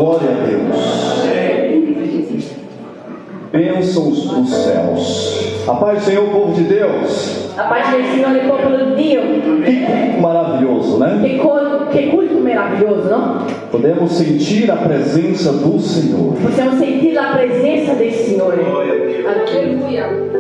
Glória a Deus. Bênçãos dos céus. A paz do Senhor, povo de Deus. A paz do Senhor e popolo de Dio. Que culto maravilhoso, né? Che culto meraviglioso, não? Podemos sentir a presença do Senhor. Possiamo sentire la presenza del Signore. Alleluia.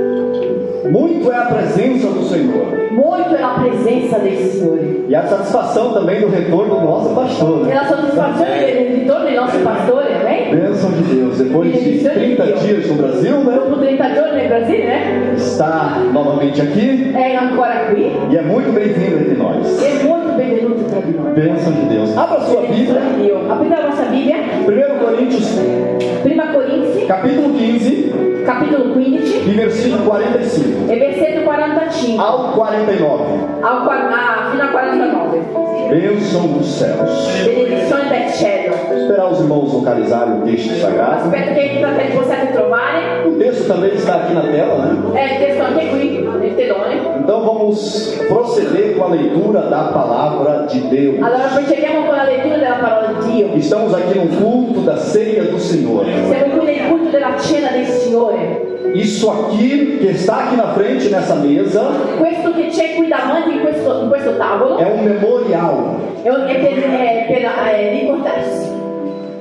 Muito é a presença do Senhor. Molto è la presenza del Signore. E a satisfação também do retorno do nosso pastor, E né? la soddisfazione del ritorno del nostro pastore, amém? Bênção de Deus. Depois de 30 dias no Brasil, né? Dopo 30 giorni nel Brasile, né? Está novamente aqui È ancora qui. e é muito bem-vindo entre nós. È molto benvenuto tra di noi. Bênção de Deus. Abra sua Benedizione Bíblia. di Dio. Aprite la vostra Bibbia. 1 Coríntios, Prima Corinzi, capítulo 15, capitolo 15, e versículo 45 e versetto 45. ao 49. Fino a 49. Bênção dos céus. Benedizione del cielo. Esperar os irmãos localizarem o texto sagrado. Aspetto che i fratelli possiate trovare. O texto também está aqui na tela, né? Il testo anche qui, nel telone. Então vamos proceder com a leitura da palavra de Deus. Allora procediamo con la lettura della parola di Dio. Estamos aqui no culto da ceia do Senhor. Siamo qui nel culto della cena del Signore. Isso aqui que está aqui na frente nessa mesa Questo che c'è qui davanti in questo tavolo é um memorial. è per ricordarsi.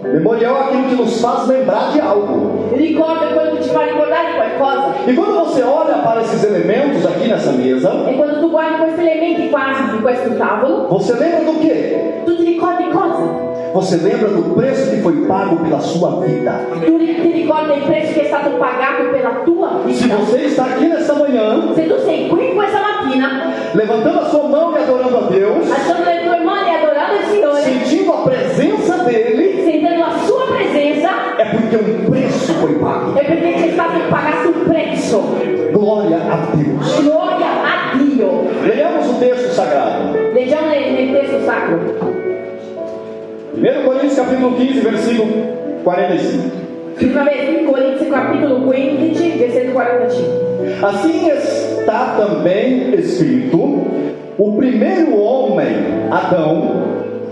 Memorial é aquilo que nos faz lembrar de algo. Ricordo è quello che ci fa ricordare di qualcosa. E quando você olha para esses elementos aqui nessa mesa, E quando tu guardi questi elementi quasi di questo tavolo, você lembra do quê? tu ti ricordi cosa? Você lembra do preço que foi pago pela sua vida. Tu ti ricordi il prezzo che è stato pagato per la tua Se vita. você está aqui nessa manhã, Se tu sei qui questa mattina, levantando a sua mão e adorando a Deus, alzando le tue mani e adorando il Signore, sentindo a presença dele, sentendo la sua presenza, é porque um preço foi pago. è perché c'è stato pagato un prezzo. Glória a Deus. Gloria a Dio. Leiamos o texto sagrado. Leggiamo nel testo sacro. 1 Coríntios capítulo 15, versículo 45. Prima vez, Corinzi capitolo 15, versetto 45. Assim está também escrito: o primeiro homem, Adão,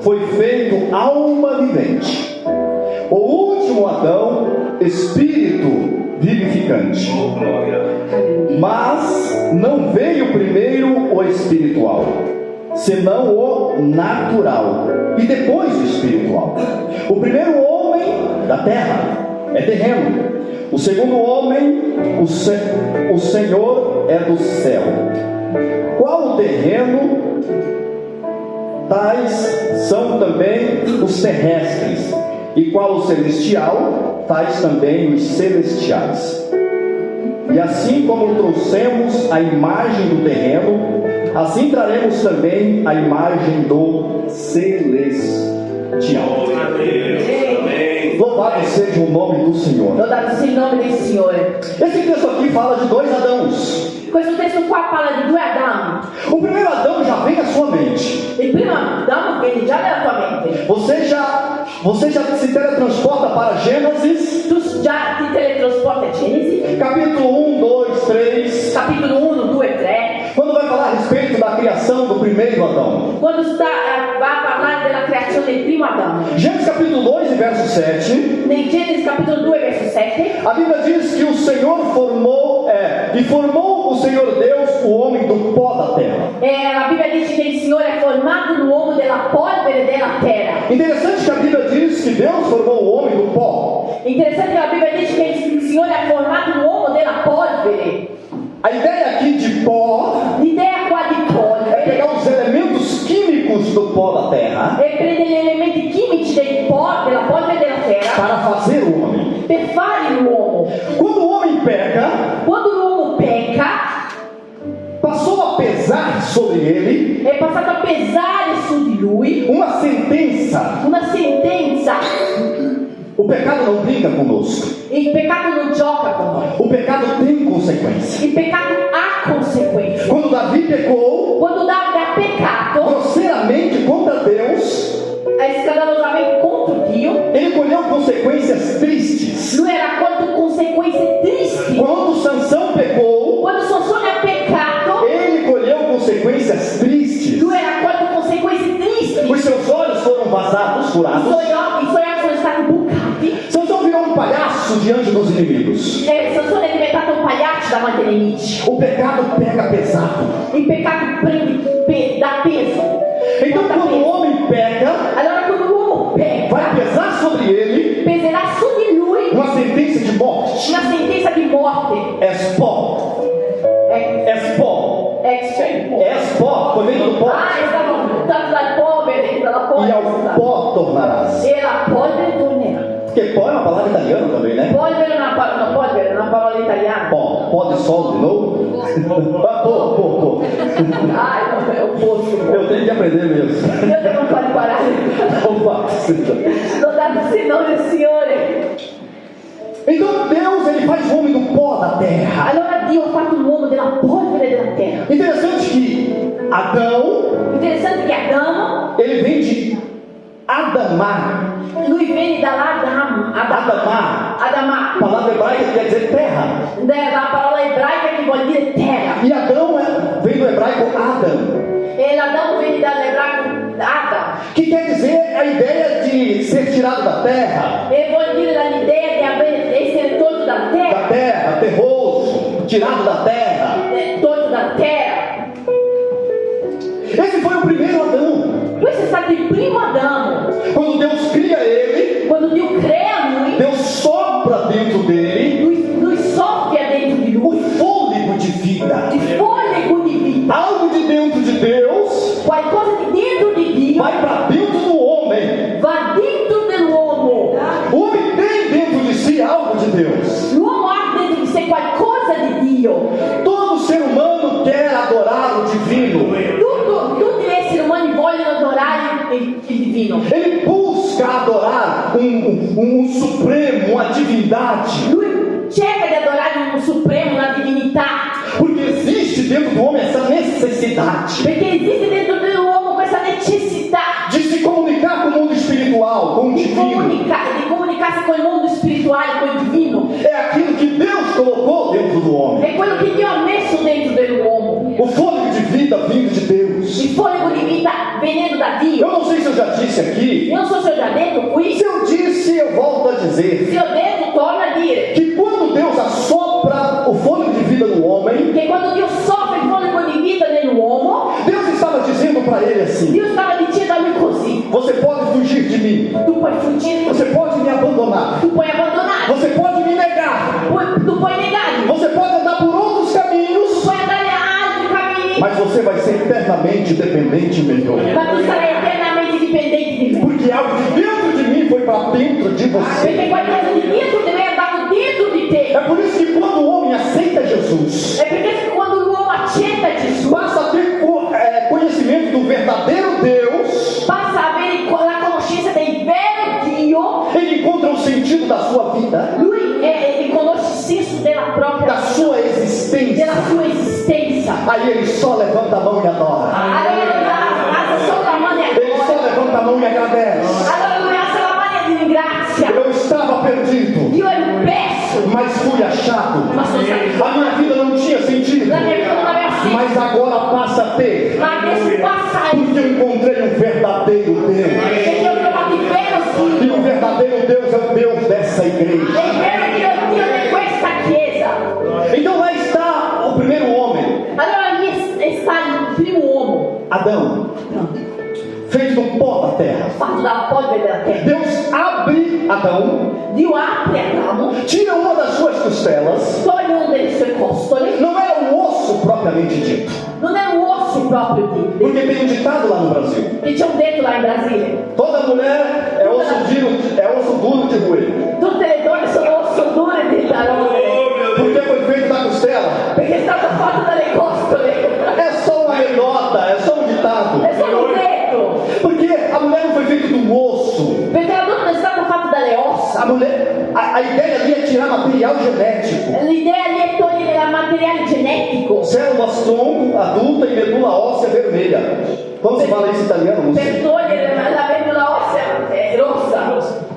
foi feito alma vivente. O último Adão, espírito vivificante. Mas não veio primeiro o espiritual, senão o natural, e depois o espiritual. O primeiro homem da terra é terreno. O segundo homem, o Senhor é do céu. Qual o terreno? Tais são também os terrestres. E qual o celestial? Tais também os celestiais. E assim como trouxemos a imagem do terreno, assim traremos também a imagem do celestial. Louvado seja o nome do Senhor. Lodato sia il nome del Signore. Esse texto aqui fala de dois Adãos. Questo testo qua parla di due Adamo. O primeiro Adão já vem à sua mente. Il primo Adamo viene già nella tua mente. Você já se teletransporta para Gênesis, Tu già ti teletrasporti a Genesi, capítulo 1, 2, 3, capitolo 1, 2, 3. quando vai falar a respeito da criação do primeiro Adão. Quando va a parlare della creazione del primo Adamo. Gênesis capítulo 2 e verso 7, Nel Genesi capitolo 2, verso 7, a Bíblia diz que o Senhor formou o Senhor Deus o homem do pó da terra. la Bibbia dice che il Signore ha formato l'uomo della polvere della terra. Interessante que a Bíblia diz que Deus formou o homem do pó. Interessante che la Bibbia dice che il Signore ha formato l'uomo della polvere. A ideia aqui de pó L'idea qua di é polvere pegar os elementos químicos do pó da terra è prendere gli elementi chimici della polvere della terra para fazer o homem. per fare l'uomo. Quando o homem peca, Quando l'uomo pecca, passou a pesar sobre ele è passato a pesare su di lui uma sentença. una sentenza. O pecado não brinca conosco. Il peccato non gioca con noi. O pecado tem consequência. Il peccato ha conseguenze. Quando Davi pecou Quando Davide ha peccato, grosseiramente contra Deus, scandalosamente contro Dio, ele colheu consequências tristes. lui ha raccolto conseguenze tristi. Quando Sansão pecou, Quando Sansone ha peccato, ele colheu consequências tristes. lui ha raccolto conseguenze tristi. Os seus olhos foram vazados, I furados. suoi occhi sono stati bucati. palhaço diante dos inimigos. Sansone è diventato un pagliaccio davanti ai nemici. O pecado pega pesado. Il peccato dà peso. Então, quando o homem peca, Allora quando l'uomo pecca, vai pesar sobre ele peserà su di lui uma sentença de morte. una sentenza di morte. És pó. És pó. Extreme. És pó, foi dentro do pó. Stavano buttando dal povero, dalla E ao polvere. pó tornarás. E la polvere tornerà. Porque pó é uma palavra italiana também, né? Polvere è una parola italiana. Pó de sol de novo. Pô. Ah, è un posto. Eu tenho que aprender mesmo. Io devo far imparare. Opa. Lodato sia il nome del Signore. Então Deus, ele faz o homem do pó da terra. Allora Dio ha fatto l'uomo della polvere della terra. Interessante que Adão, Interessante che Adamo, ele vem de Adamar. lui viene dall'Adam, Adamar. Adamà, A palavra hebraica quer dizer terra. da parola ebraica che vuol dire terra. E Adão vem do hebraico Adam, E l'Adamo viene dall'ebraico Adam, que quer dizer a ideia de ser tirado da terra. e vuol dire dall'idea di essere tolto dalla Da terra, terra, terroso, tirado da terra. tolto dalla terra. Esse foi o primeiro Adão. Questo è stato il primo Adamo. Quando Deus cria ele, Quando Dio crea lui, Deus sopra dentro dele lui soffia dentro di o lui fôlego de vida. il fôlego di vita. Algo de dentro de Deus Qualcosa di dentro di Dio vai para dentro do homem. va dentro dell'uomo. O homem tem dentro de si algo de Deus. L'uomo ha dentro di sé qualcosa di Dio. Todo ser humano quer adorar o divino. Tutti gli esseri umani vogliono adorare il divino. Ele busca adorar um supremo, uma divindade. Lui cerca di adorare un supremo, una divinità. Porque existe dentro do homem essa necessidade Perché esiste dentro dell'uomo questa necessità de se comunicar com o mundo espiritual, com o di divino. comunicarsi con il mondo spirituale, con il divino. É aquilo que Deus colocou dentro do homem. È quello che Dio ha messo dentro dell'uomo. O fôlego de vida vindo de Deus. Il fôlego di vita venendo da Dio. Eu não sei se eu já disse aqui. Io non so se ho già detto qui. Se eu disse, eu volto a dizer. Se ho detto, torno a dire Que quando Deus assopra o fôlego de vida no homem, che quando Dio soffre il fôlego di vita nell'uomo, Deus estava dizendo para ele assim: Dio stava dicendo a lui così: você pode fugir de mim, tu puoi fuggire, você pode me abandonar, tu puoi abbandonare, você pode me negar, tu puoi negarmi, você pode andar por outros tu caminhos, puoi andare a altri cammini, mas você vai ser eternamente dependente meu. ma tu sarai eternamente dipendente di me. Porque algo de dentro de mim foi para dentro de você. Perché qualcosa di dentro deve è andato dentro di te. É por isso que quando o homem aceita Jesus, È perché quando l'uomo accetta Gesù, passa a ter conhecimento do verdadeiro Deus, passa a avere la conoscenza del vero Dio, ele encontra o sentido da sua vida, lui riconosce il senso della propria da sua existência. della sua esistenza. Aí ele só levanta a mão e adora. Allora lui alza solo la mano e Ele só adora. levanta a mão e agradece. Allora lui alza la mano e ringrazia. Eu estava perdido, Io ero perso, mas fui achado. ma sono stato. A minha vida não tinha sentido, La mia vita non aveva senso, mas agora passa a ter. ma adesso passa a Porque eu encontrei um verdadeiro Deus. perché ho trovato il vero E Dio. o verdadeiro Deus é o Deus dessa E igreja. il vero Dio è il Dio di questa chiesa. Então lá está o primeiro homem, Allora lì sta il primo uomo, Adão, feito do pó da terra. fatto dalla polvere della terra. Deus abre Adão, Dio apre Adamo, tira uma das suas costelas. toglie uno delle sue costole, Não era um osso propriamente dito, non è un osso proprio di, porque tem um ditado lá no Brasil: che c'è un detto là in Brasile: toda mulher é osso duro de roer. tutte le donne sono osso dure di tarone, Porque foi feito da costela. perché è stato fatto dalle costole. É só uma anedota, é só um ditado. È solo un detto, Porque a mulher não foi feita do osso. perché la donna non è stata fatta dalle ossa. A ideia ali é tirar material genético. L'idea lì è togliere il materiale genetico. Células tronco adulta e medula óssea vermelha. Como se fala isso em italiano? Não Per sei. togliere la medula ossea rossa.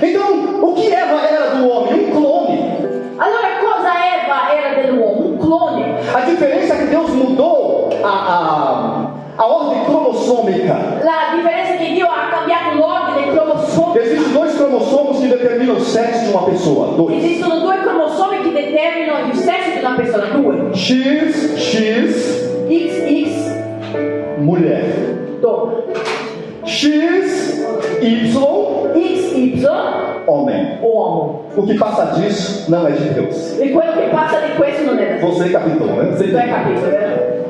Então, o que Eva era do homem? Um clone. Allora cosa Eva era dell'uomo? Un clone. A diferença é que Deus mudou a ordem cromossômica. La differenza è che Dio ha cambiato l'ordine cromossomico. Existem dois cromossomos que determinam o sexo sexo de uma pessoa? 2. Esistono 2 cromossomi che determinano il sesso di una persona. 2. XX, XX, mulher. donna. XY, XY, homem. uomo. O que passa disso não é de Deus. E quello che passa di questo non è da Dio. Você captou, né? Você Tu hai capito, vero?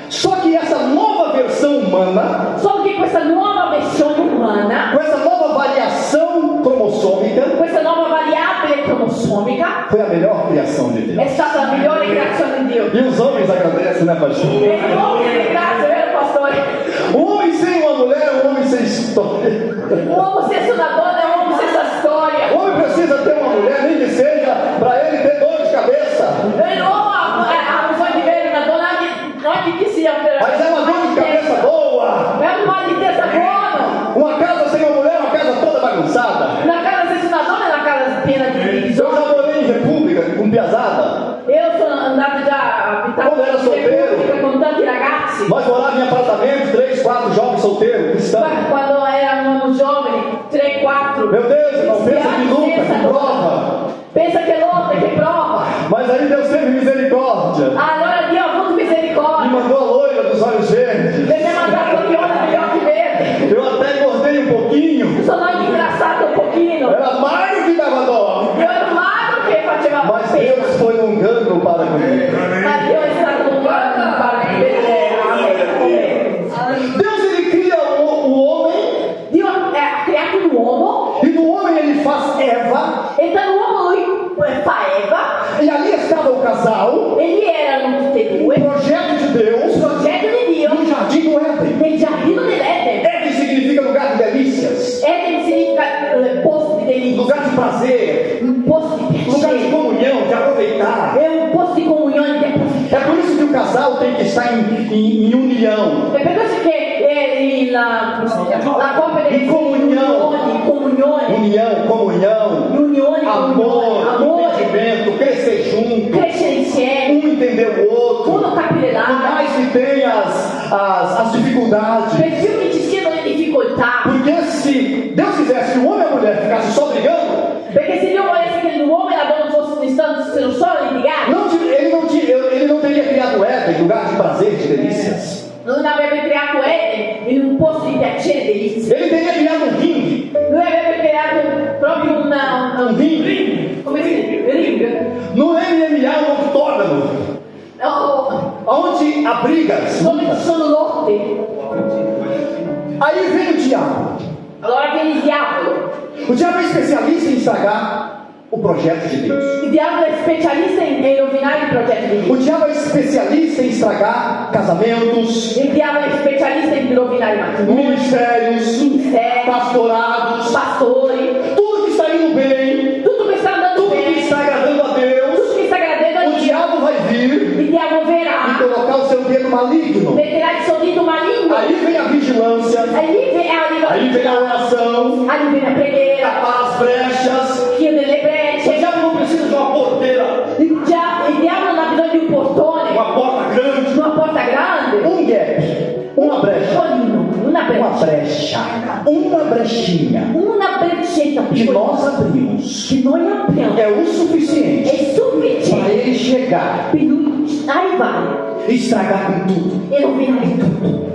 Só que essa nova versão humana, Solo che questa nuova versione umana, com essa nova variação cromossômica, questa nuova variabile cromossomica, foi a melhor criação de è Deus. stata la migliore creazione di Dio. E os homens agradecem, né, pastor? E l'uomo che ringrazia, vero pastore? Um homem sem uma mulher é um homem sem história. Uomo senza una donna è un uomo senza storia. O homem precisa ter uma mulher, nem que seja para ele ter dor de cabeça. E l'uomo ha bisogno di avere una donna, anche che sia per Mas é uma dor de cabeça boa. è un mal di testa buono. Uma casa sem uma mulher é uma casa toda bagunçada. Una casa senza una donna è una casa piena di Eu bisogni. já morei em república com piazada. Io sono andata già a abitare Quando era solteiro. con tanti ragazzi. Nós morávamos em apartamento, 3, 4 jovens solteiros, cristãos. Quando eravamo giovani, 3, 4. Meu Deus, irmão, pensa que luta, que prova. Pensa che lotta, che prova. Mas aí Deus teve misericórdia. Allora Dio ha avuto Me misericordia. mandou a loira dos olhos verdes. Mi ha mandato il biondo degli occhi verdi. Eu até engordei um pouquinho. Sono anche ingrassato un pochino. Era magro que dava dó. Io ero magro che faceva Mas pena. Deus foi um ganho para comigo. Ma Dio è stato un grande para Amen. Deus ele cria o homem. Dio ha creato l'uomo E do homem ele faz Eva. e dall'uomo lui fa Eva E ali estava o casal. e lì erano tutti e O due. projeto de Deus. Il progetto di Dio No jardim do Éden. nel giardino dell'Eden. Éden significa lugar de delícias. Eden significa posto di delizia, Lugar de prazer. un posto di Lugar de piacere, comunhão, de aproveitar. è un posto di comunione, di approfittare. É por isso que o casal tem que estar em união. E per questo che la coppia deve In comunione. comunione, União, comunhão. unione, Amor, amore, entendimento, crescer junto. crescere insieme, Um entender o outro. uno capire Por l'altro, mais que tenha as dificuldades. per più che ci siano le difficoltà, Porque se Deus quisesse que o homem e a mulher ficassem só brigando, perché se Dio volesse che l'uomo e la donna fossero solo a litigare, ele não teria criado Éden, lugar de prazer, de delícias. non avrebbe creato Eden in un posto di piacere, delizia. Ele teria criado um ringue. Lui avrebbe creato proprio un ring. come si dice? Ring. No MMA, um octógono, No, onde há brigas. dove ci sono lotte. Aí vem o diabo. Allora viene il diavolo. O diabo é especialista em estragar o projeto de Deus. Il diavolo è specialista in rovinare il progetto di Dio. O diabo é especialista em estragar casamentos, Il diavolo è specialista in rovinare i matrimoni, ministérios, ministeri, pastorados, pastori, tudo que está indo bem, tutto che sta andando tudo que bene, está agradando a Deus. tutto che sta gradendo a O Dio. diabo vai vir Il diavolo e verrà, colocar o seu dedo maligno. metterà il suo dito maligno. Aí vem a vigilância, E lì arriva aí vem a oração, Aí viene a preghiera, tapar as brechas. chiude le O brecce. diabo não precisa de uma porteira, Il diavolo non ha bisogno di un portone, uma porta grande, una porta grande, um gap, uma brecha, una breccia, uma brechinha una breccetta que piccola nós abrimos che noi apriamo. é o suficiente È para sufficiente ele chegar per lui arrivare e estragar com tudo. e rovinare tutto.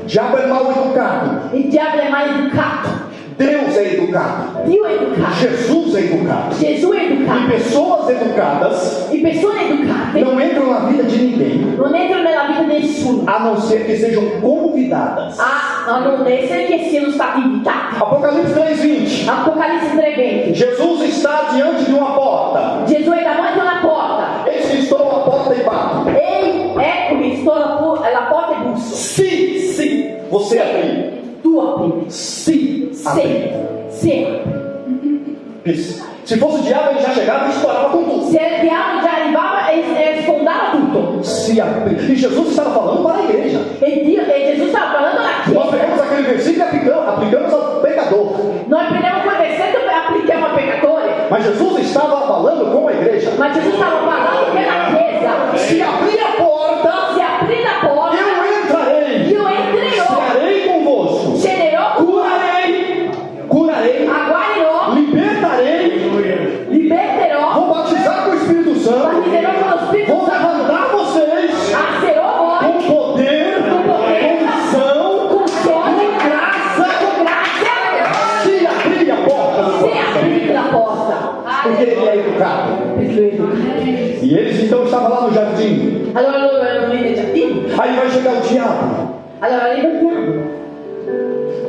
O diabo é mal educado, Il diavolo è maleducato, Deus é educado, Dio è educato, Jesus é educado. Gesù è E educato. pessoas educadas Le persone educate não entram na vida de ninguém, non entrano nella vita di nessuno, a não ser que sejam convidadas. a non essere che siano stati invitati. Apocalipse 3:20. Apocalisse 3:20. Jesus está diante de uma porta. Gesù è davanti a una porta. Eis que estou à porta e bato. Ehi, eccomi, sto alla porta e busso. Se você abrir, Tu apri. se abrir. Se Isso. Se fosse o diabo, ele já chegava e estourava com tudo. il diavolo già arrivava e sfondava tutto. Se abrir. E Jesus estava falando para a igreja. E Gesù stava parlando alla Nós chiesa. pegamos aquele versículo e aplicamos ao pecador. Noi prendiamo quel versetto e applichiamo al peccatore. Mas Jesus estava falando com a igreja. Ma Gesù stava parlando per la chiesa. Se abrir a porta, Se apri la porta, eu entrarei. io entrerò, Estarei convosco. cenerò, Curarei. a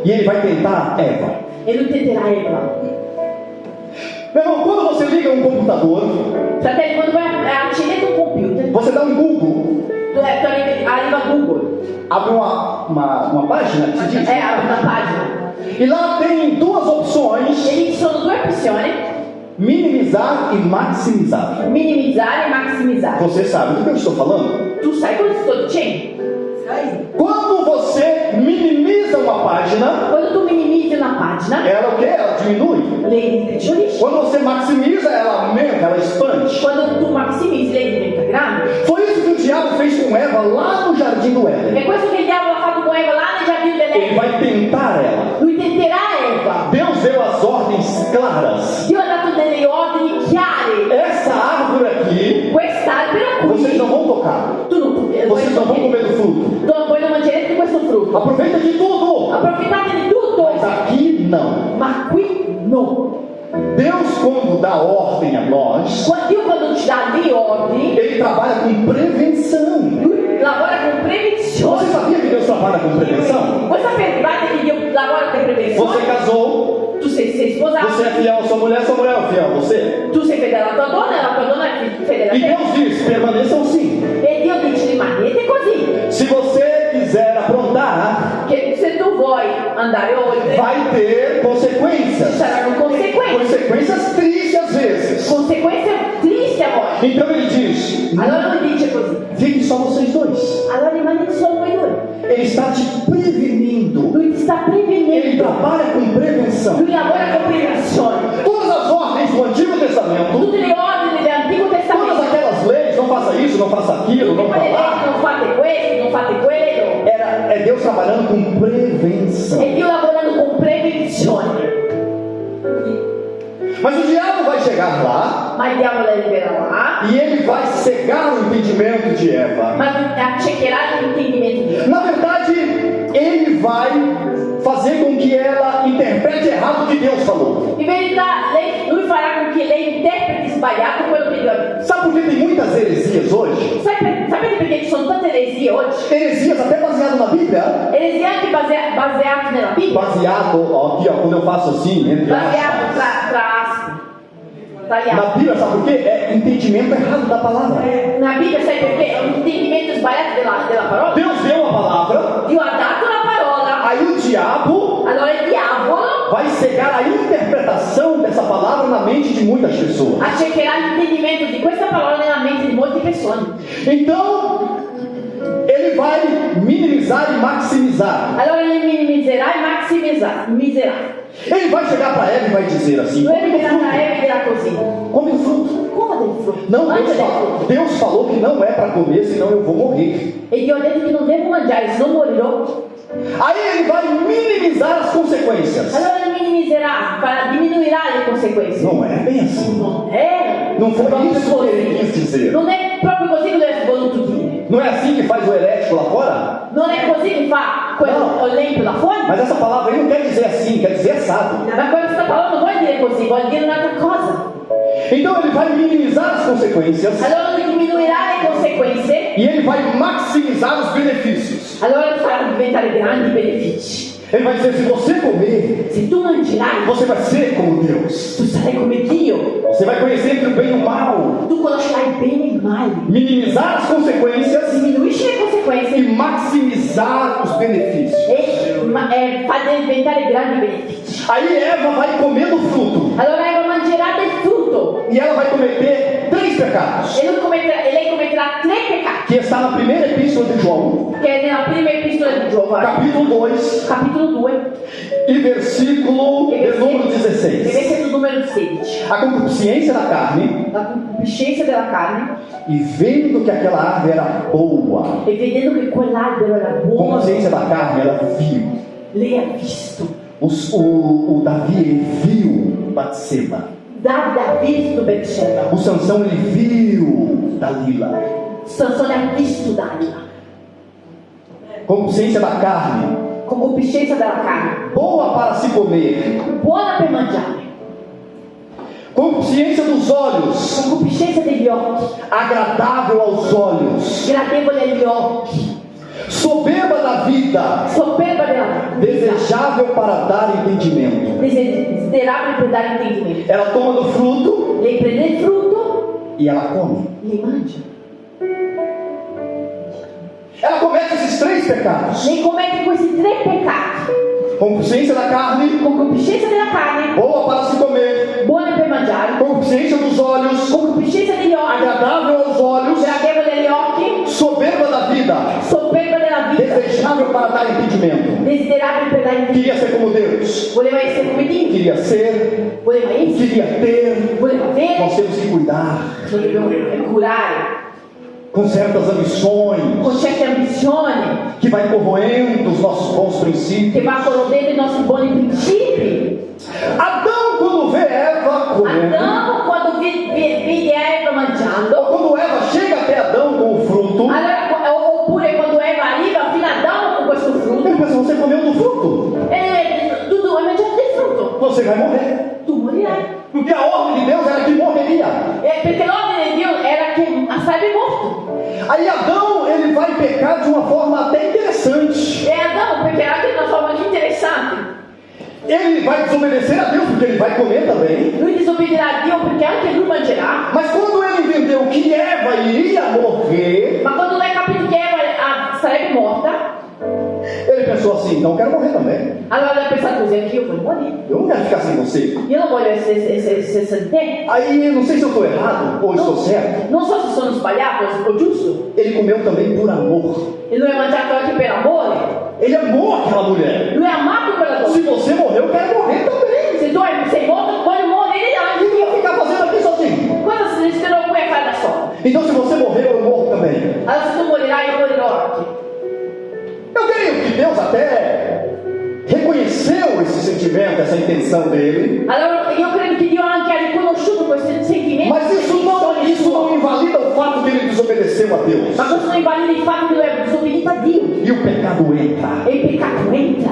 E ele vai tentar Eva. e lui tenterà Eva. Meu irmão, quando você liga um computador, Fratelli, quando vai accendere un computer, você dá um Google, tu arriva a Google, abre uma página que se diz, apre una pagina, e lá tem duas opções: e lì ci sono due opzioni, minimizar e maximizar. minimizzare e maximizzare. Você sabe do que eu estou falando? Tu sai cosa ti sto dicendo? Quando você minimiza uma página, Quando tu minimizzi una pagina, ela o quê? Ela diminui. lei diminuisce. Quando você maximiza, ela aumenta, ela expande. Quando tu massimizzi, lei diventa grande. Foi isso que o diabo fez com Eva lá no jardim do Éden. E questo che il diavolo ha fatto con Eva là nel giardino Ele dell'Eden. vai tentar ela. Lui tenterà Eva. Deus deu as ordens claras. Dio ha dato delle ordini chiare. Essa árvore aqui, Quest'albero vocês qui, não vão tocar. tu non Vocês não vão comer do fruto. voi non mangerete questo frutto. Aproveita de tudo. Approfittate di tutto, Mas aqui não. ma qui no. Deus, quando dá ordem a nós, Dio quando ci dà degli ordini, Ele trabalha com prevenção. lui lavora con prevenzione. Você sabia que Deus trabalha com prevenção? Voi sapete che Dio lavora con Você prevenzione? casou, Tu sei sposato, você é fiel à sua mulher é fiel a você. tu sei fedele alla tua donna e la tua donna è fedele a E te. Deus diz: permaneçam sim. E Dio dice rimanete così, Se você quiser aprontar, che se tu vuoi andare oltre, vai ter ci consequências. saranno conseguenze, Consequências tristes às vezes. conseguenze tristi a volte. Então ele diz: Allora lui dice così, fiquem só vocês dois. allora rimanete solo voi due. Ele está te prevenindo. Lui ti sta Ele prevenendo, trabalha com prevenção. lui lavora con prevenzione. Todas as ordens do Antigo Testamento, Tutte le ordini dell'Antico todas Testamento, aquelas leis, não faça isso, não faça aquilo, tutte não quelle falar, leggi, non fate questo, non fate quello, é Deus trabalhando com prevenção. e Dio lavorando con prevenzione. Mas o diabo vai chegar lá Ma il diavolo arriverà là, e ele vai cegar o entendimento de Eva. ma accecherà l'intendimento di Dio. Na verdade, ele vai fazer com que ela interprete errado o que Deus falou. In verità, lui farà con che lei interpreti sbagliato quello che Dio ha detto. Sabe por que tem muitas heresias hoje? Sapete perché ci sono tante eresie oggi? Heresias até baseado na Bíblia. Eresie anche baseate nella Bibbia, Baseado, ó, aqui ó, quando eu faço assim, entre baseate aspas. tra gli Na altri. Bíblia, sabe por quê? É entendimento errado da palavra. Nella Bibbia sai perché? È un intendimento sbagliato della parola. Deus deu a palavra, Dio ha dato la parola, aí o diabo allora il diavolo vai cegar a interpretação dessa palavra na mente de muitas pessoas. accecherà l'intendimento di questa parola nella mente di molte persone. Então, ele vai minimizar e maximizar. Allora li minimizzerà e maximizzerà. Ele vai chegar para Eva e vai dizer assim: Lui come do arriverà da fruto, Eva e dirà così: come do fruto. come del frutto? Não, Mangia Deus del falou, frutto. Deus falou que não é para comer, senão eu vou morrer. E Dio ha detto che non devo mangiare, se non morirò. Aí ele vai minimizar as consequências. Allora li minimizzerà, diminuirà le conseguenze. Não é bem assim. Non Não proprio foi isso que ele così. quis dizer. Non è proprio così che lui ha voluto dire. Não é assim que faz o herético lá fora? Non è così che fa quello l'empio là fuori. Mas essa palavra aí não quer dizer assim, quer dizer assado. Ma questa parola non vuol dire così, vuol dire un'altra cosa. Então ele vai minimizar as consequências Allora lui diminuirà le conseguenze, e ele vai maximizar os benefícios. allora farà diventare grandi benefici. Ele vai dizer: se você comer, Se tu mangerai, você vai ser como Deus. tu sarai come Dio. Você vai conhecer entre o bem e o mal. Tu conoscerai bene e il male. Minimizar as consequências Diminuisci le conseguenze e maximizar os benefícios. e far diventare grandi benefici. Aí Eva vai comer do fruto Allora Eva mangerà del frutto e ela vai cometer 3 pecados, e lei commetterà 3 peccati, que está na primeira epístola de João, che è nella prima epistola di Giovanni, capítulo 2 capitolo 2, e versículo de número e 16. versetto numero 16. A concupiscência da carne, La concupiscenza della carne, e vendo que aquela árvore era boa, e vedendo che quell'albero era a buono, concupiscência da carne ela viu. lei ha visto. O Davi viu Batseba. Davide ha visto Berseba. O Sansão ele viu Dalila. Sansone ha visto Dalila. Concupiscência da carne, Concupiscenza della carne, boa para se comer. buona per mangiare. Concupiscência dos olhos, Concupiscenza degli occhi, agradável aos olhos. gradevole agli occhi. soberba da vida, soberba della vita, desejável para dar entendimento. desiderabile per dare intendimento. Ela toma do fruto Lei prende il frutto, e ela come. li mangia. Ela comete esses 3 pecados: Lei commette questi 3 peccati: concupiscência da carne, concupiscenza della carne, boa para se comer, buona per mangiare, concupiscência dos olhos, concupiscenza degli occhi, agradável aos olhos, gradevole agli occhi, soberba da vida, soberba della vita, desejável para dar entendimento. desiderabile per dare intendimento. Queria ser como Deus, Voleva essere come Dio, queria ser, voleva essere, queria ter. voleva avere. Nós temos que cuidar Noi dobbiamo curare com certas ambições con certe ambizioni que vai corroendo os nossos bons che princípios. va corrodendo i nostri buoni principi. Adão, quando vê Eva comendo, Adamo, quando vede Eva mangiando, ou quando Eva chega até Adão com o fruto, allora, oppure quando Eva arriva fino a Adamo con questo frutto, ele pensa: você comeu do fruto, tu hai mangiato del frutto, você vai morrer. tu morirai. Porque a ordem de Deus era que morreria. Perché l'ordine di Dio era che sarebbe morto. Aí Adão, ele vai pecar de uma forma até interessante. E Adamo peccherà di una forma anche interessante. Ele vai desobedecer a Deus porque ele vai comer também. Lui disobbederà a Dio perché anche lui mangerà. Mas quando ele entendeu que Eva iria morrer, Ma quando lui ha capito che Eva sarebbe morta, ele pensou assim: então eu quero morrer também. allora lui ha pensato così: anch'io voglio morire. Eu não quero ficar sem você. Io non voglio essere senza di te. Aí, não sei se eu estou errado ou estou certo, Non so se sono sbagliato o giusto. ele comeu também por amor. E lui ha mangiato anche per amore. Ele amou aquela mulher. Lui ha amato quella Se donna. você morrer, eu quero morrer também. Se tu sei morto, voglio morire E anche eu io. vou ficar fazendo aqui sozinho. Cosa se non puoi fare da solo? Então, se você morrer, eu morro também. Allora se tu morirai, io morirò anche. Eu creio que Deus até reconheceu esse sentimento, essa intenção dele. Allora io credo che Dio anche ha riconosciuto questo sentimento. Mas isso não invalida o fato de ele desobedeceu a Deus. Ma questo non invalida il fatto che lui è disobbedito a Dio. E o pecado entra. E il peccato entra.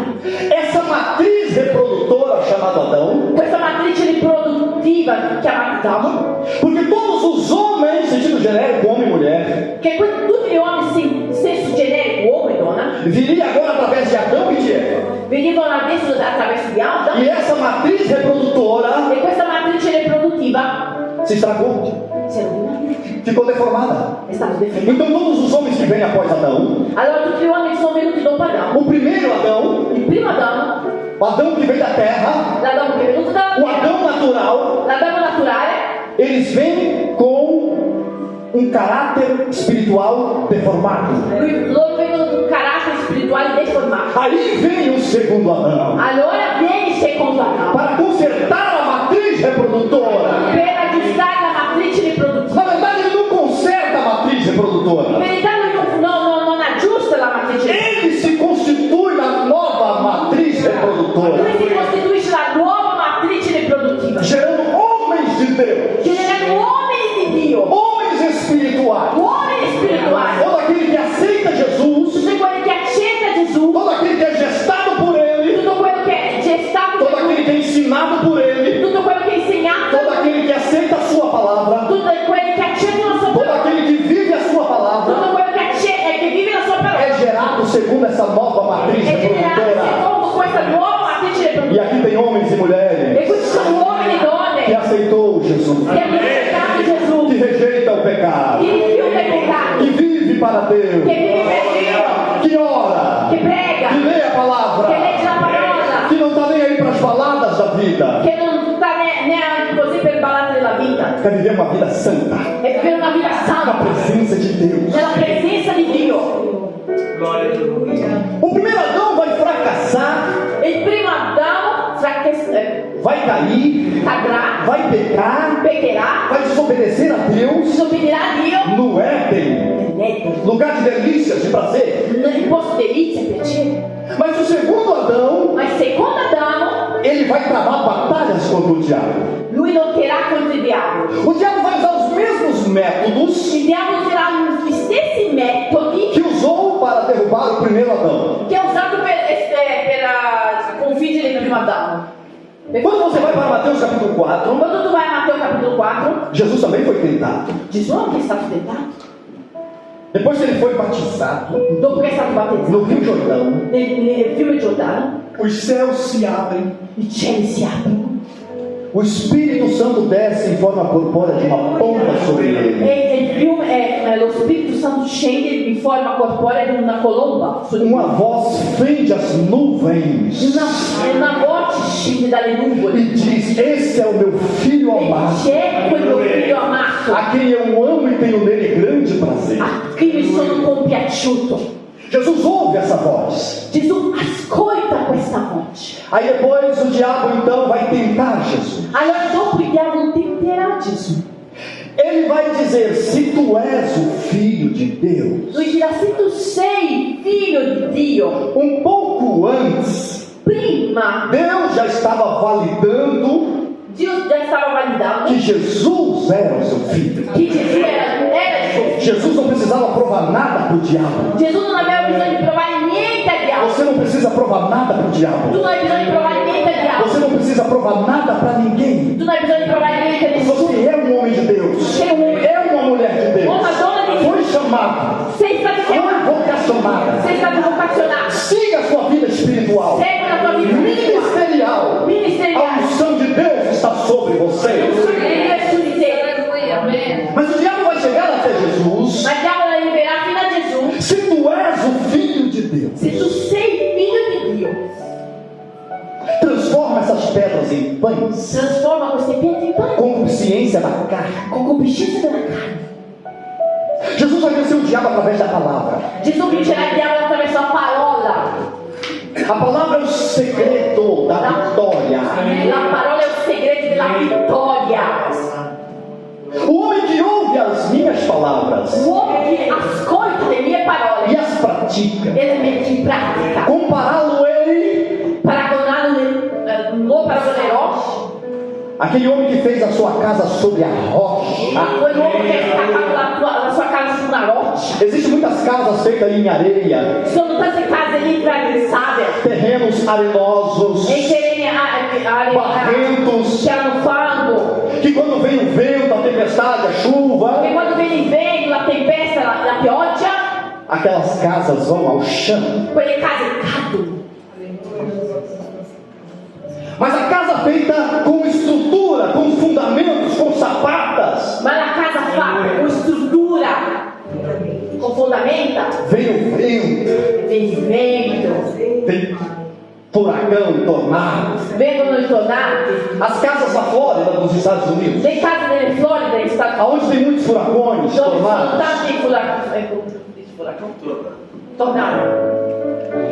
Essa matriz reprodutora chamada Adão, Questa matrice riproduttiva chiamata Adamo, porque todos os homens, sentido genérico, homem e mulher, che tutti gli uomini, senso generico, uomo e donna, viria agora através de Adão e de Eva. venivano adesso attraverso di Adamo. E essa matriz reprodutora E questa matrice riproduttiva se estragou, si è rovinata, ficou deformada. è stata deformata. Então todos os homens que vêm após Adão, Allora tutti gli uomini sono venuti dopo Adamo. o primeiro Adão, Il primo Adamo, o Adão que vem da terra, l'Adamo che è venuto dalla o terra, Adão natural, l'Adamo naturale, eles vêm com um caráter espiritual deformado. loro vengono con un carattere spirituale deformato. Aí vem o segundo Adão, Allora viene il secondo Adamo para consertar a matriz reprodutora. per aggiustare la matrice riproduttiva. Na verdade, ele não conserta a matriz In reprodutora. verità lui non aggiusta la matrice riproduttiva. Ele se constitui na nova matriz reprodutora, Lui si costituisce la nuova matrice riproduttiva, gerando homens de Deus, generando uomini di Dio, homens espirituais. uomini spirituali, Todo aquele que aceita Jesus, tutti quelli che accetta Gesù, todo aquele que é gestado por Ele, tutto quello che è gestato todo per aquele lui, que é ensinado por Ele, tutto quello che è insegnato, todo aquele que aceita a Sua palavra, tutti quelli che accettano la sua todo parola, aquele que vive a Sua palavra, tutto quello che accetta e che vive la sua parola, é gerado segundo essa nova matriz è generato reprodutora. secondo questa nuova matrice E riproduttiva. aqui tem homens e mulheres E qui ci sono uomini e que donne aceitou Jesus, che hanno accettato Gesù, que rejeita o pecado, che rifiuta il peccato, que vive para Deus, che vive per Dio, que ora, che prega, que lê a che palavra, legge la parola, que não está nem aí para as baladas da vida, che non sta neanche così per ballare della vita, quer viver uma vida santa, e vivere una vita na santa, presença de Deus. nella presenza di Dio. O primeiro Adão vai fracassar, Il primo Adamo vai cair, cadrà, vai pecar, peccherà, vai desobedecer a Deus disobbederà a Dio no Éden, nel lugar de delícias, de prazer. posto delizia e piacere. Mas o segundo Adão, Ma il secondo Adamo, ele vai travar batalhas contra o diabo. lui lotterà contro il diavolo. O diabo vai usar os mesmos métodos Il diavolo userà gli stessi metodi que usou para derrubar o primeiro Adão. che ha usato per sconfiggere il primo Adamo. Quando você vai para Mateus capítulo 4, Quando tu vai a Matteo capitolo 4, Jesus também foi tentado. Gesù anche è stato tentato. Depois que ele foi batizado dopo che è stato battezzato no Rio Jordão, nel fiume Giordano, os céus se abrem, i cieli si aprono o Espírito Santo desce em forma corpórea de uma pomba sobre ele. e il fiume, lo Spirito Santo scende in forma corporea di una colomba su di lui. Uma voz fende as nuvens Una voce scende dalle nuvole e diz: esse é o meu filho e amado, c'è quel mio figlio amato a quem eu amo e tenho nele grande prazer. a cui mi sono compiaciuto. Jesus ouve essa voz. Gesù ascolta questa voce. Aí depois o diabo então vai tentar Jesus. Allora dopo il diavolo tenterà Gesù. Ele vai dizer: se tu és o filho de Deus. Lui dirà: se tu sei figlio di Dio. Um pouco antes, Prima Deus já estava validando Dio già stava validando que Jesus era o seu filho. che Gesù era il suo figlio. Jesus não precisava provar nada para o diabo. Gesù non aveva bisogno di provare niente al diavolo. Você não precisa provar nada para o Tu diabo. non hai bisogno di provare niente al diavolo. Você não precisa provar nada para ninguém. Tu non hai bisogno di provare niente a nessuno. Você é um homem de Deus. Sei un uomo. É uma mulher de Deus. Uma donna di Dio. Foi chamado. Sei stato Foi chiamato. vocacionada. Sei stato vocazionato. Siga a sua vida espiritual. Segui la tua vita spirituale. Ministerial. A Ministeriale. unção de Deus está sobre você. Dio è su di te. Mas o diabo vai chegar até Jesus. Ma il diavolo arriverà fino a Gesù. Se tu és o filho de Deus, Se tu sei figlio di Dio, transforma essas pedras em pães. trasforma queste pietre in pane. Concupiscência da carne. Concupiscenza della carne. Jesus vai vencer o diabo através da palavra. Gesù vincerà il diavolo attraverso la parola. A palavra é o segredo da vitória. La parola è il segreto della vittoria. O homem que ouve as minhas palavras L'uomo che ascolta le mie e parole as pratica, e le mette in pratica, compará-lo-ei lo paragonerò aquele homem que fez a sua casa sobre a rocha. a quell'uomo che ha staccato la sua casa su una roccia. Existem muitas casas feitas em areia, Ci sono tante case lì tra il sale terrenos arenosos, e i terreni barrentos, che hanno fango, que quando vem o vento, a tempestade, a chuva, e quando viene il vento, la tempesta, la pioggia, aquelas casas vão ao chão. quelle case cadono. Mas a casa feita com estrutura, com fundamentos, com sapatas, Ma la casa fatta con struttura, con fondamenta, vem o vento, viene il vento, vem furacão, tornado. vengono i tornati. As casas na Flórida, nos Estados Unidos, Le case delle Floride, negli Stati Uniti, aonde tem muitos furacões, dove ci sono tornados, tanti tornati,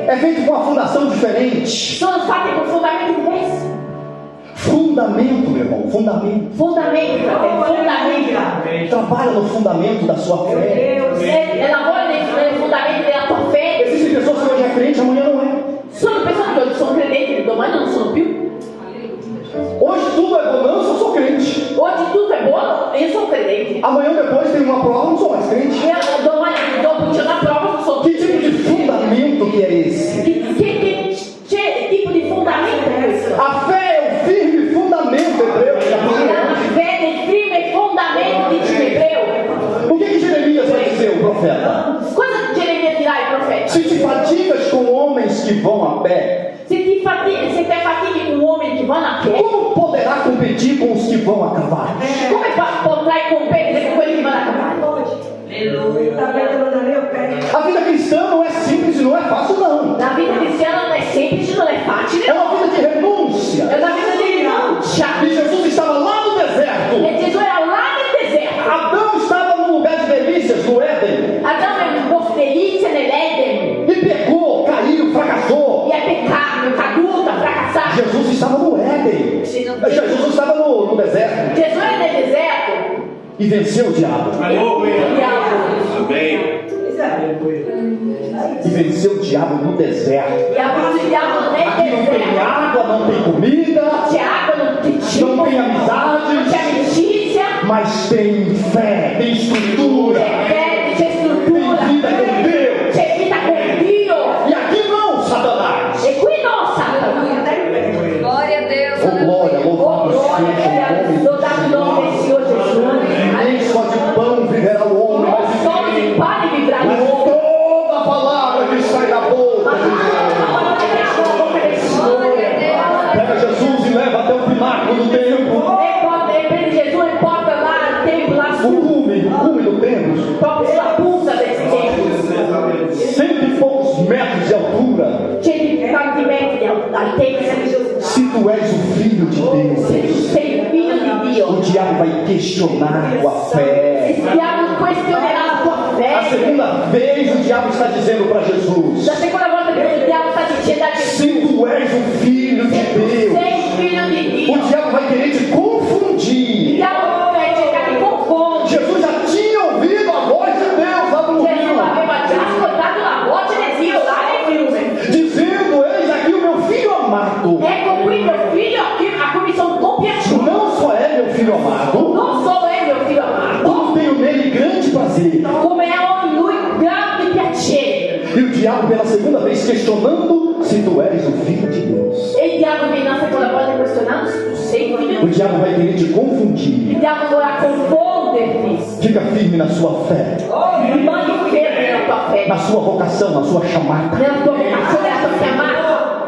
é feito com uma fundação diferente. sono fatte con fondamenti diversi. Fundamento, meu irmão, fundamento. Fondamenta, fondamenta. Trabalha no fundamento da sua fé. E lavora nei fondamenti della tua fede. Existem pessoas que hoje é crente, amanhã não é. Sono persone che oggi sono credenti, domani non sono più. Hoje tudo é bonança, eu sou crente. Oggi tutto è buono e io sono credente. Amanhã depois tem uma prova, não sou mais crente. E domani dopo c'è una prova, non sono Que più. tipo de fundamento que é esse? Che tipo di fondamento è questo? A fé é o firme fundamento hebreu. La fede è il primo fondamento, dice in ebreo. O que Jeremias vai dizer, o profeta? Cosa Geremia dirà il profeta? Se te fatigas com homens que vão a pé, Se te fatichi con uomini che vanno a piedi, como poderá competir com os que vão a cavalo? come potrai competere con quelli che vanno a cavallo? A vida cristã não é simples e não é fácil, não. La vita cristiana non è semplice, non è facile, É uma vida de renúncia. è una vita di rinuncia. E Jesus estava lá no deserto. E Gesù era là nel deserto. Adão estava num lugar de delícias, no Éden. Adamo è un po' felice nell'Eden. E pecou, caiu, fracassou. E è peccato, è caduto, ha fracassato. Jesus estava no Éden. Jesus estava no deserto. Gesù è nel deserto. E venceu o diabo. Il diavolo. E venceu o diabo no deserto. E ha vinto il diavolo nel Aqui não tem deserto. água, não tem comida, Non c'è acqua, non c'è cibo, não tem non amizades, c'è amicizia, mas tem fé, tem estrutura, c'è fede, c'è tem struttura, vida com Deus. c'è vita con Dio. E aqui não, Satanás. E qui no, Satana. Glória a Deus. Oh glória, Oh, louvado gloria, seja lodato il nome del Signore Gesù. Nem só de pão viverá o homem, Non mas solo di pane vivrà tu és o Filho de Deus, se tu sei filho de o Deus, diabo vai questionar a tua fé. esse diabo questionará a tua A fé. segunda vez o diabo está dizendo para Jesus: Da segunda volta que o diabo está dizendo a Jesus, se tu és o Filho de se tu Deus, sei filho de o Deus, diabo vai querer te o confundir. diabo vai chegar e confunde. Jesus já tinha ouvido a voz de Deus lá no Jesus rio, aveva già ascoltato la voce di Dio là nel fiume. dizendo: eis aqui o meu filho amado. Ecco qui mio figlio a cui mi sono compiaciuto. Não só é meu filho amado, Non solo è mio figlio amato, como tenho nele grande prazer. come ho in lui grande piacere. E o diabo pela segunda vez questionando se tu és o Filho de Deus. E il diavolo viene la seconda volta questionando se tu sei figlio O di Dio. diabo vai querer te confundir. Il diavolo vorrà confonderti. Fica firme na sua fé, Rimani fermo nella tua fede, na sua vocação, na sua chamada. nella tua vocazione, nella tua chiamata.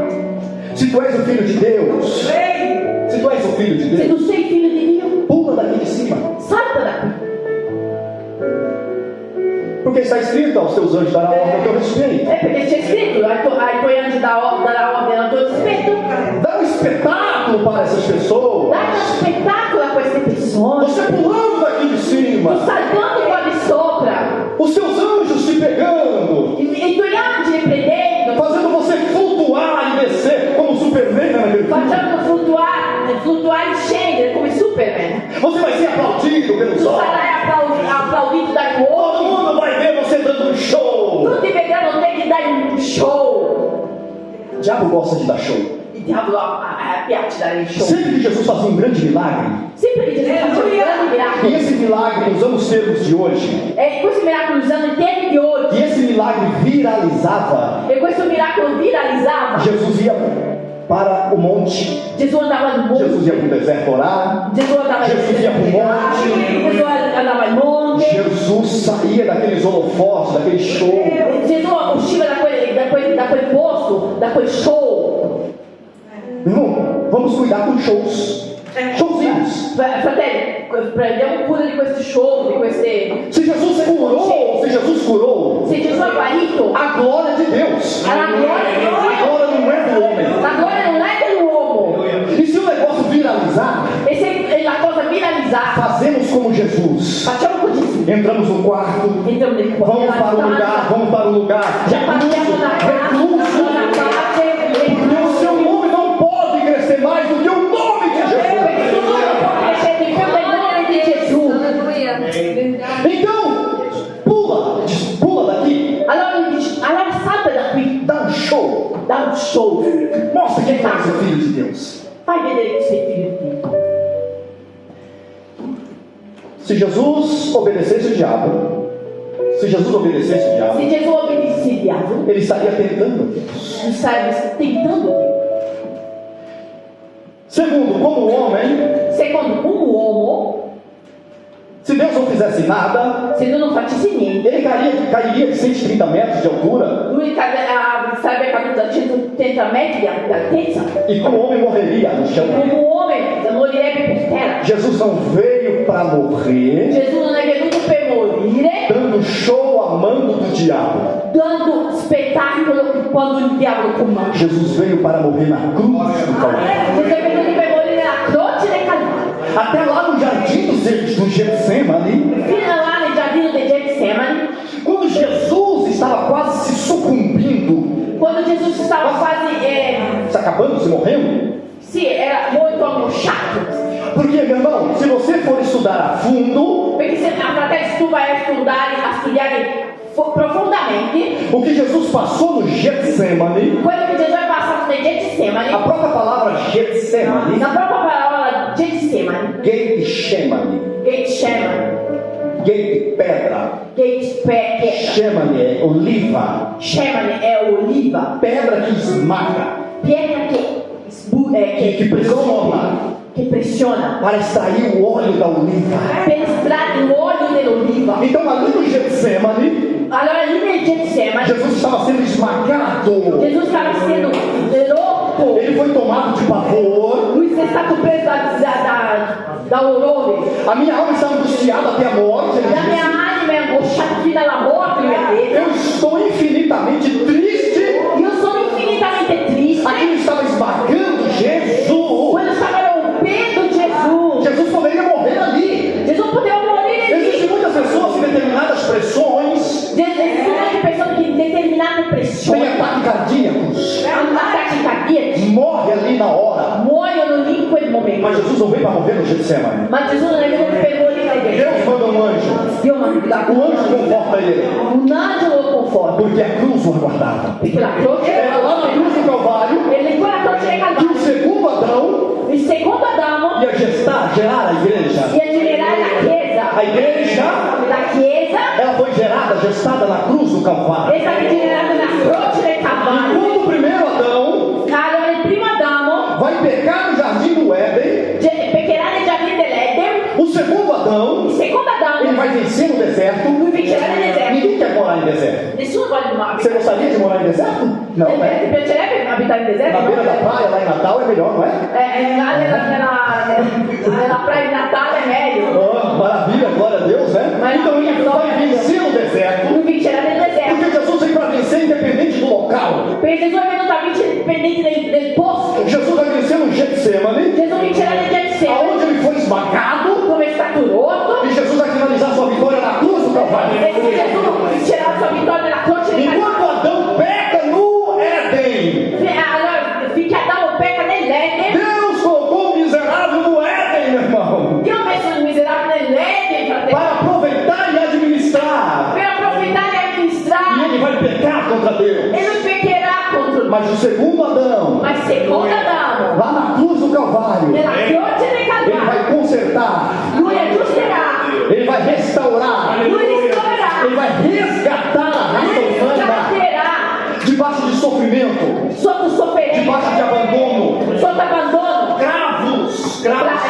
Se tu és o Filho de Deus, se tu és o Filho de Se Deus, tu sei figlio di Dio, pula daqui de cima. salta da qui. Porque está escrito: aos teus anjos dará ordem ao teu respeito. È perché c'è scritto ai tuoi angeli darà ordine al tuo rispetto. Dá um espetáculo para essas pessoas. Dai uno spettacolo a queste persone. Você pulando daqui de cima, Saltando qua di sopra. os seus anjos te pegando, I tuoi angeli prendendo. fazendo você flutuar e descer como Superman naquele filme. Facendo flutuare e scendere come Superman. Você vai ser aplaudido pelo Tu sol. sarai applaudito dai Todo uomini. mundo vai ver você dando um show. Tutti vedranno te che dai un show. O diabo gosta de dar show. Il diavolo piace dare il show. Sempre que Jesus fazia um grande milagre, Sempre che Gesù faceva un grande e miracolo. esse milagre, usando os termos de hoje, E questo miracolo usando i termini di oggi. e esse milagre viralizava, E questo miracolo viralizzava. Jesus ia para o monte, Gesù andava al monte. Jesus ia para o deserto orar, Gesù andava Jesus ia para o monte, Gesù andava al monte. Jesus saía daqueles holofotes, daquele show. Gesù usciva da quel posto, da quel show. Irmão, vamos cuidar com shows. Showzinhos. Fratelli, prendiamo cura di questi show, di queste... Se Jesus curou, Se Gesù ha guarito, a glória de Deus. alla gloria di A Dio. glória não é do homem. La gloria non è dell'uomo. E se o negócio viralizar, E se la cosa viralizzata, fazemos como Jesus. facciamo così. Entramos no quarto, Entriamo nel cuore. vamos para o lugar, Já partiamo da casa, recluso, da parte, porque o seu nome não pode crescer mais do que o nome de Jesus. perché tu non puoi crescere di più del nome di Gesù. Então, pula daqui, Allora lui dice, allora salta da qui, dá um show, da un show. mostra que tu és o Filho de Deus. Fai vedere che sei figlio di Dio. Se Jesus obedecesse o diabo, se Jesus obedecesse o diabo, Se Gesù obbedisse il diavolo, ele estaria tentando Deus. tu starebbe tentando Dio. Segundo, como homem, Secondo un uomo, se Deus não fizesse nada, se tu non facessi niente, ele cairia de 130 metros de altura, lui sarebbe caduto a 180 metri di altezza. e como homem morreria no chão. Come un uomo morirebbe per terra. Jesus não veio para morrer Gesù non è venuto per morire, dando show a mando do diabo. dando spettacolo quando il diavolo comanda. Jesus veio para morrer na cruz do Calvário. Gesù è venuto per morire nella croce del Calvario. Até lá no jardim do Getsemane, Fino là nel giardino di Getsemani, quando Jesus estava quase se sucumbindo, quando Gesù stava quasi, se acabando, se morrendo. sì, era molto angosciato. Porque, meu irmão, se você for estudar a fundo, Perché se tu vai a studiare profondamente, o que Jesus passou no Getsemane, quello che Gesù è passato nei Getsemani, a própria palavra Getsemane, la propria parola Getsemani, Getsemane, Gate pedra, pedra, Shemane é oliva, Shemani è oliva, pedra que esmaga, pietra que pressiona che pressiona para extrair o óleo da oliva. per estrarre l'olio dell'oliva. Então ali no Getsemane, Allora lì nel Getsemani Jesus estava sendo esmagado, Gesù stava essendo rotto, ele foi tomado de pavor, lui si è stato preso da orrore, a minha alma está angustiada até a morte. Ele la mia disse, anima è angosciata fino alla morte, lui ha detto. eu estou infinitamente triste. Io sono infinitamente triste. Aquilo estava esmagando Jesus. não veio para morrer no Getsemane. Ma Gesù non è venuto per morire nel Deus Getsemani. manda um anjo. Dio manda O anjo conforta ele. un angelo lo conforta. Porque a cruz o aguardava. Perché la croce Era lá na cruz do Calvário e quella croce del que o Calvario. segundo Adão Il secondo Adamo ia gerar a igreja. ia generare la Chiesa. A igreja, La Chiesa ela foi gerada, gestada na cruz do Calvário. è stata generata nella croce del Calvario. Enquanto o primeiro Adão Allora il primo Adamo vai pecar no jardim do Éden, peccherà nel giardino dell'Eden. o segundo Adão, Il secondo ele Adamo vai vencer no deserto. lui vincerà nel deserto. Ninguém quer morar em deserto. Nessuno vuole Você abitare. gostaria de morar em deserto? Não, Ti né? piacerebbe abitare in deserto? Na beira da praia, lá em Natal, é melhor, não é? Là nella praia di Natale è meglio. Oh, maravilha, glória a Deus, né? Então ele vai vencer no deserto. Lui vincerà nel deserto. Porque Jesus veio para vencer independente do local. Perché Gesù è venuto a vincere indipendente del posto. Jesus vai vencer no Getsemane, Gesù vincerà nel Getsemani, aonde ele foi esmagado, come è stato rotto. e Jesus vai finalizar sua vitória na cruz do Calvário. E Gesù vincerà la sua vittoria nella croce del Calvario. Enquanto Adão peca no Éden, Allora, finché Adamo pecca nell'Eden, Deus colocou o miserável no Éden, meu irmão, Dio ha messo il miserabile nell'Eden, fratello, para aproveitar e administrar. per approfittare e E amministrare. ele vai pecar contra Deus. E lui peccherà contro lui. Mas o segundo Adão, Ma il secondo Adamo, lá na cruz do Calvário, nella croce del ele Calvario, vai consertar, lui aggiusterà, ele vai restaurar, lui ristorerà, ele vai resgatar a raça lui humana riscatterà debaixo de sofrimento, sotto sofferenza, debaixo de abandono, sotto abbandono, cravos.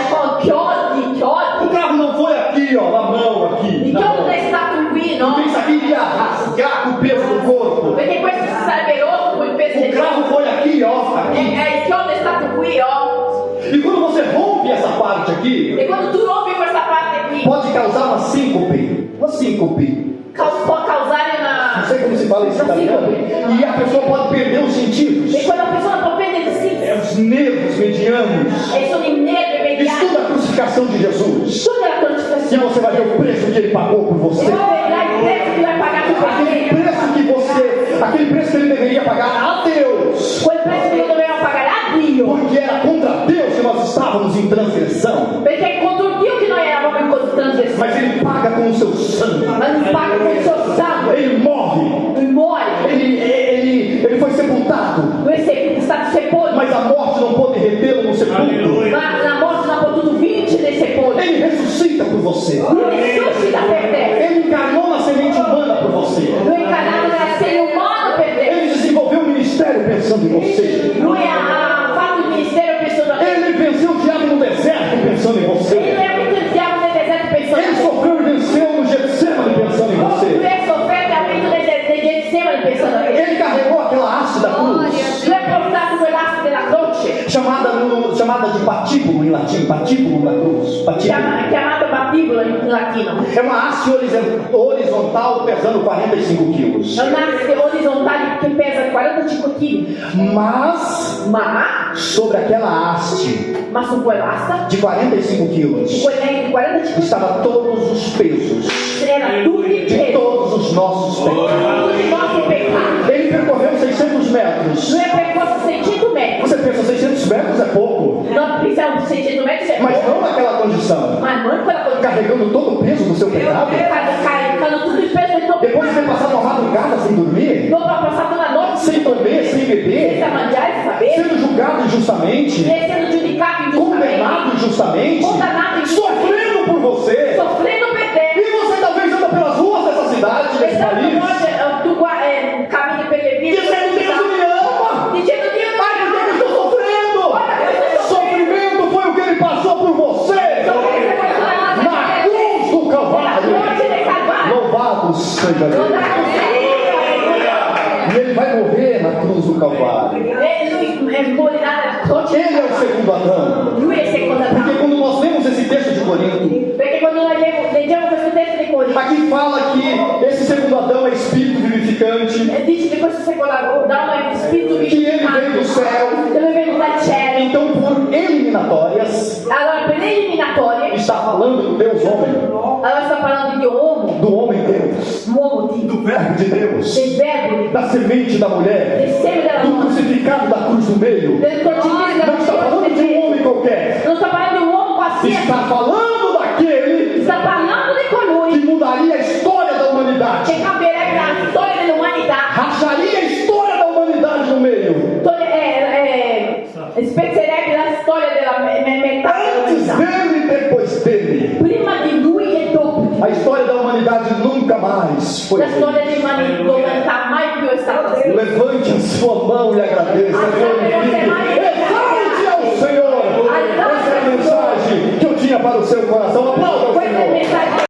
con chiodi. O cravo não foi aqui, ó, na mão, aqui. Il Na chiodo mão. non è stato qui, no? Porque isso aqui iria rasgar com o peso do corpo. Perché questo sarebbe rotto con il peso O del cravo foi aqui, ó, aqui. il chiodo è stato qui, oh. E quando você rompe essa parte aqui, E quando tu rompi questa parte qui, pode causar uma síncope. Uma síncope. può causare Não una... sei como se fala isso em italiano. E a pessoa pode perder os sentidos. E quella persona può perdere il senso. Os nervos medianos. E sono i nervi mediani. Estuda a crucificação de Jesus. Studia la E crocifissione. você vai ver o preço que ele pagou por E você. poi vedrai il prezzo che vai pagare per me. Aquele preço que ele deveria pagar a Deus. Quel prezzo che io dovevo pagare a Dio. Porque era contra Deus que nós estávamos em transgressão. Perché è contro Dio che noi eravamo in trasgressione. Mas ele paga com o seu sangue. Ma lui paga con il suo sangue. Ele morre. Lui muore. Ele foi sepultado. Lui è stato sepolto. Mas a morte não pôde retê-lo no sepulcro. Ma la morte non ha potuto vincere il sepolcro. Ele ressuscita por você. Lui risuscita per te. Ele encarnou na semente humana por você. Lui è incarnato nell'essere umano per te. Ele desenvolveu o ministério pensando em você. Lui ha fatto il ministero pensando a te. Ele venceu o diabo no deserto pensando em E lui você. ha vinto il diavolo nel deserto pensando Ele a te. sofreu e venceu no Getsemane pensando em Lui você. ha sofferto e ha vinto nel Getsemani pensando a te. Ele carregou aquela haste da cruz, Lui ha portato quell'asse della croce, chamada de patíbulo em latim, patíbulo da cruz. Patíbulo. chiamato battibolo in latino. É uma haste horizontal pesando 45 quilos. È un'asse orizzontale che pesa 45 kg. Mas sobre aquela haste Ma su quell'asta, de 45 quilos di 45 estava todos os pesos c'era tutti i de pesi, todos os nossos pecados. tutti i nostri peccati. Ele percorreu 600 metros. Lui ha percorso 600 metri. Você pensa, 600 metros é pouco, Non pensiamo 600 metri, mas não naquela condição. ma non quella cosa. Carregando todo o peso do seu pecado. Caricando tutto il peso del tuo Depois de ter passado uma madrugada sem dormir, dopo ha passato la notte sem comer, sem beber, senza mangiare, senza bere, sendo julgado injustamente, essendo giudicato ingiustamente, condenado injustamente, condannato ingiustamente, sofrendo por você. soffrendo per te. E você talvez anda pelas ruas dessa cidade, E desse tante país, volte tu cammini per le vie dizendo Deus me ama. dicendo Dio Ai, por que eu estou sofrendo? Sofrimento foi o que ele passou por você na cruz do Calvário. Louvado seja Deus. E ele vai morrer na cruz do Calvário. Ele é o segundo Adão. Lui è il secondo Porque Adamo. quando nós lemos esse texto de Corinto, Perché quando noi leggiamo questo testo di Corinto, aqui fala que esse segundo Adão é espírito vivificante, dice che questo secondo Adamo è il spirito que ele veio do céu. che lui è venuto dal cielo. Então, por eliminatórias, Allora, per le eliminatorie, está falando do Deus homem, allora sta parlando di un uomo, do homem Deus, uomo di, do verbo de Deus, del verbo, da semente da mulher, del seme della do donna, crucificado da cruz do meio. del crocifisso Não está falando de um della homem qualquer. non sta parlando di un uomo acharia a história da humanidade no meio. Spezzerebbe la storia della metà Antes dell'umanità. dele e depois dele. Prima di lui e dopo di A lui. história da humanidade nunca mais foi La storia revista. dell'umanità mai più è stata scritta. Levante a sua mão e agradeça. Exalte ao Senhor. Essa é a mensagem que eu tinha para o seu coração. Aplauda o